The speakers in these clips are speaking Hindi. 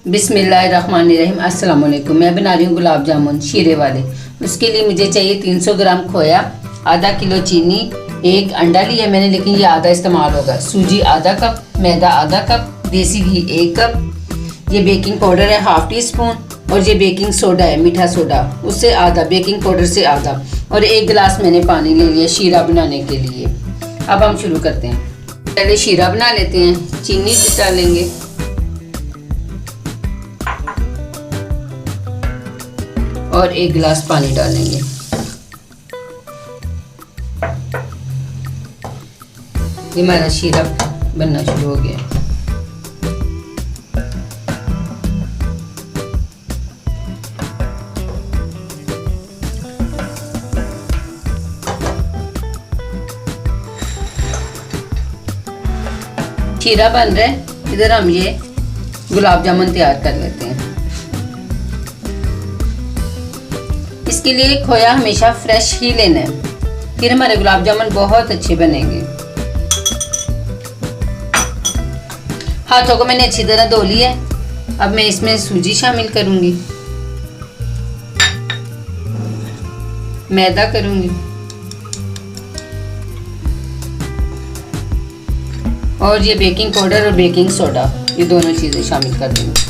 बिस्मिल्लाहिर्रहमानिर्रहीम। अस्सलाम वालेकुम। मैं बना रही हूँ गुलाब जामुन शीरे वाले। उसके लिए मुझे चाहिए 300 ग्राम खोया, आधा किलो चीनी, एक अंडा लिया मैंने लेकिन ये आधा इस्तेमाल होगा, सूजी आधा कप, मैदा आधा कप, देसी घी 1 कप, ये बेकिंग पाउडर है हाफ टी स्पून, और ये बेकिंग सोडा है मीठा सोडा, उससे आधा, बेकिंग पाउडर से आधा, और 1 गिलास मैंने पानी ले लिया शीरा बनाने के लिए। अब हम शुरू करते हैं। पहले शीरा बना लेते हैं। चीनी डालेंगे, और 1 गिलास पानी डालेंगे। ये हमारा शीरा बनना शुरू हो गया। शीरा बन रहा है, इधर हम ये गुलाब जामुन तैयार कर लेते हैं। इसके लिए खोया हमेशा फ्रेश ही लेना है, फिर हमारे गुलाब जामुन बहुत अच्छे बनेंगे। हाथों को मैंने अच्छी तरह धो लिया है। अब मैं इसमें सूजी शामिल करूंगी, मैदा करूंगी, और ये बेकिंग पाउडर और बेकिंग सोडा, ये दोनों चीजें शामिल कर दूंगी।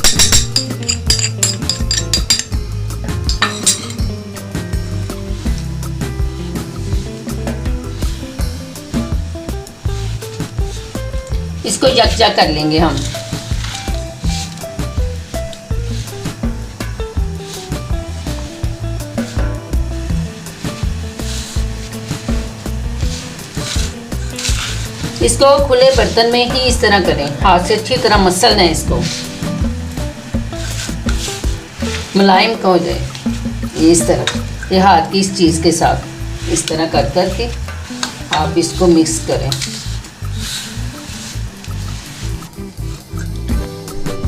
इसको यकजा कर लेंगे हम। इसको खुले बर्तन में ही इस तरह करें, हाथ से अच्छी तरह मसलना है इसको, मुलायम हो जाए ये इस तरह। ये हाथ की इस चीज़ के साथ इस तरह कर करके आप इसको मिक्स करें।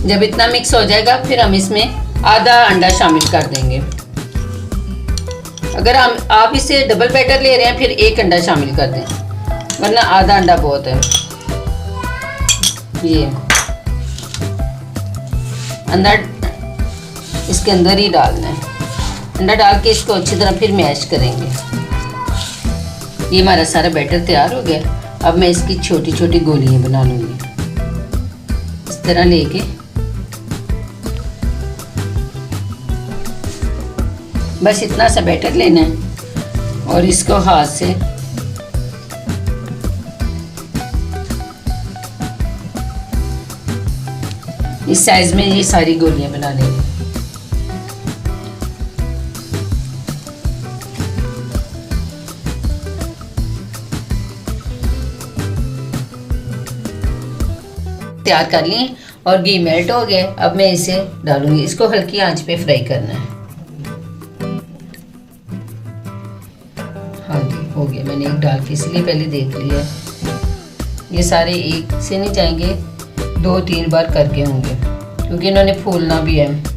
जब इतना मिक्स हो जाएगा फिर हम इसमें आधा अंडा शामिल कर देंगे। अगर आप इसे डबल बैटर ले रहे हैं फिर 1 अंडा शामिल कर दें, वरना आधा अंडा बहुत है। ये अंदर इसके अंदर ही डालना है। अंडा डाल के इसको अच्छी तरह फिर मैश करेंगे। ये हमारा सारा बैटर तैयार हो गया। अब मैं इसकी छोटी छोटी गोलियां बना लूँगी। इस तरह लेके बस इतना सा बैटर लेना है और इसको हाथ से इस साइज में ये सारी गोलियां बना लेंगे। तैयार कर लिए और घी मेल्ट हो गया। अब मैं इसे डालूंगी। इसको हल्की आंच पे फ्राई करना है। हाँ जी, हो गया। मैंने एक डाल के इसलिए पहले देख लिया। ये सारे एक से नहीं जाएंगे, 2-3 बार करके होंगे क्योंकि इन्होंने फूलना भी है।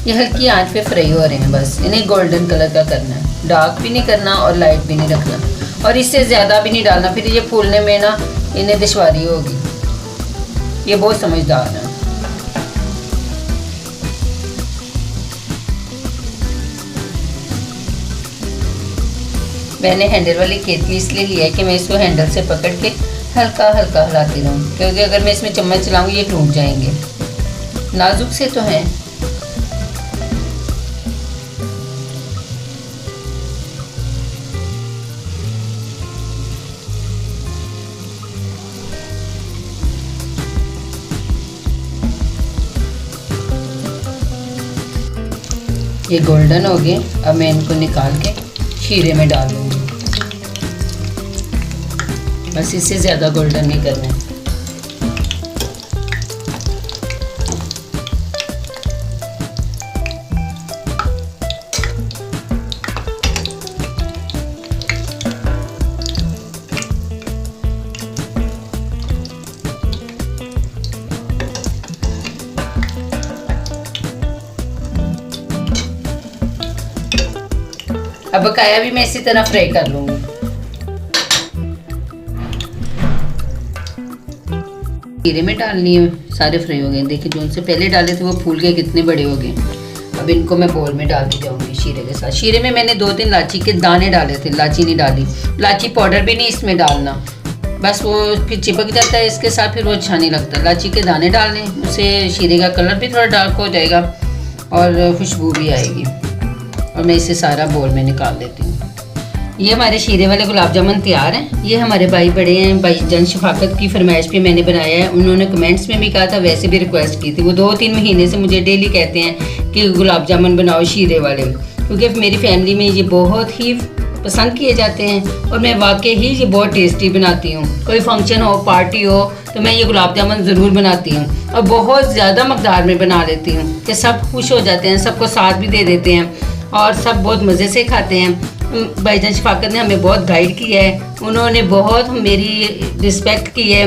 ये हल्की आंच पे फ्राई हो रहे हैं। बस इन्हें गोल्डन कलर का करना है, डार्क भी नहीं करना और लाइट भी नहीं रखना, और इससे ज़्यादा भी नहीं डालना, फिर ये फूलने में ना इन्हें दुश्वारी होगी। ये बहुत समझदार है। मैंने हैंडल वाली केतली इसलिए लिया है कि मैं इसको हैंडल से पकड़ के हल्का हल्का हिलाती रहूँ, क्योंकि अगर मैं इसमें चम्मच चलाऊँगी ये टूट जाएंगे। नाजुक से तो हैं। ये गोल्डन हो गए। अब मैं इनको निकाल के शीरे में डाल दूँगी। बस इससे ज़्यादा गोल्डन नहीं करना है। अब बकाया भी मैं इसी तरह फ्राई कर लूँगी। शीरे में डालनी है, सारे फ्राई हो गए। देखिए जो उनसे पहले डाले थे वो फूल के कितने बड़े हो गए। अब इनको मैं बोल में डाल दी जाऊँगी शीरे के साथ। शीरे में मैंने 2-3 इलायची के दाने डाले थे, इलायची नहीं डाली। इलायची पाउडर भी नहीं इसमें डालना, बस वो फिर चिपक जाता है इसके साथ, फिर वो अच्छा नहीं लगता। इलायची के दाने डालने, उससे शीरे का कलर भी थोड़ा डार्क हो जाएगा और खुशबू भी आएगी। और मैं इसे सारा बोल में निकाल लेती हूँ। ये हमारे शीरे वाले गुलाब जामुन तैयार हैं। ये हमारे भाई बड़े हैं, भाईजान शफाकत की फरमाइश पे मैंने बनाया है। उन्होंने कमेंट्स में भी कहा था, वैसे भी रिक्वेस्ट की थी। वो 2-3 महीने से मुझे डेली कहते हैं कि गुलाब जामुन बनाओ शीरे वाले, क्योंकि मेरी फैमिली में ये बहुत ही पसंद किए जाते हैं और मैं वाकई ही ये बहुत टेस्टी बनाती हूँ। कोई फंक्शन हो, पार्टी हो, तो मैं ये गुलाब जामुन ज़रूर बनाती हूँ और बहुत ज़्यादा मकदार में बना लेती हूँ कि सब खुश हो जाते हैं, सबको साथ भी दे देते हैं और सब बहुत मज़े से खाते हैं। भाईजान शफाकत ने हमें बहुत गाइड किया है, उन्होंने बहुत मेरी रिस्पेक्ट की है,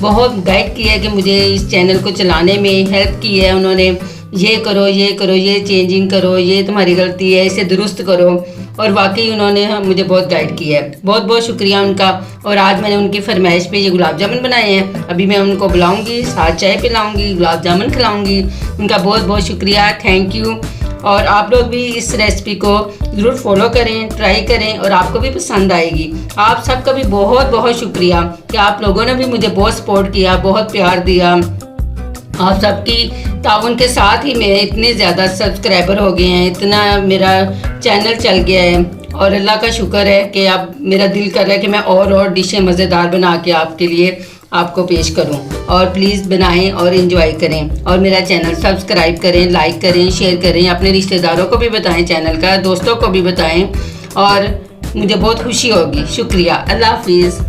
बहुत गाइड किया है कि मुझे इस चैनल को चलाने में हेल्प की है। उन्होंने ये करो, ये करो, ये चेंजिंग करो, ये तुम्हारी गलती है, इसे दुरुस्त करो। और वाकई उन्होंने मुझे बहुत गाइड किया है, बहुत बहुत शुक्रिया उनका। और आज मैंने उनकी फरमाइश पे ये गुलाब जामुन बनाए हैं। अभी मैं उनको बुलाऊंगी, साथ चाय पिलाऊंगी, गुलाब जामुन खिलाऊंगी। उनका बहुत बहुत शुक्रिया, थैंक यू। और आप लोग भी इस रेसिपी को ज़रूर फॉलो करें, ट्राई करें और आपको भी पसंद आएगी। आप सबका भी बहुत बहुत शुक्रिया कि आप लोगों ने भी मुझे बहुत सपोर्ट किया, बहुत प्यार दिया। आप सबकी ताउन के साथ ही मेरे इतने ज़्यादा सब्सक्राइबर हो गए हैं, इतना मेरा चैनल चल गया है। और अल्लाह का शुक्र है कि अब मेरा दिल कर रहा है कि मैं और डिशें मज़ेदार बना के आपके लिए आपको पेश करूं। और प्लीज़ बनाएं और इन्जॉय करें और मेरा चैनल सब्सक्राइब करें, लाइक करें, शेयर करें, अपने रिश्तेदारों को भी बताएं, चैनल का दोस्तों को भी बताएं और मुझे बहुत खुशी होगी। शुक्रिया, अल्लाह हाफिज़।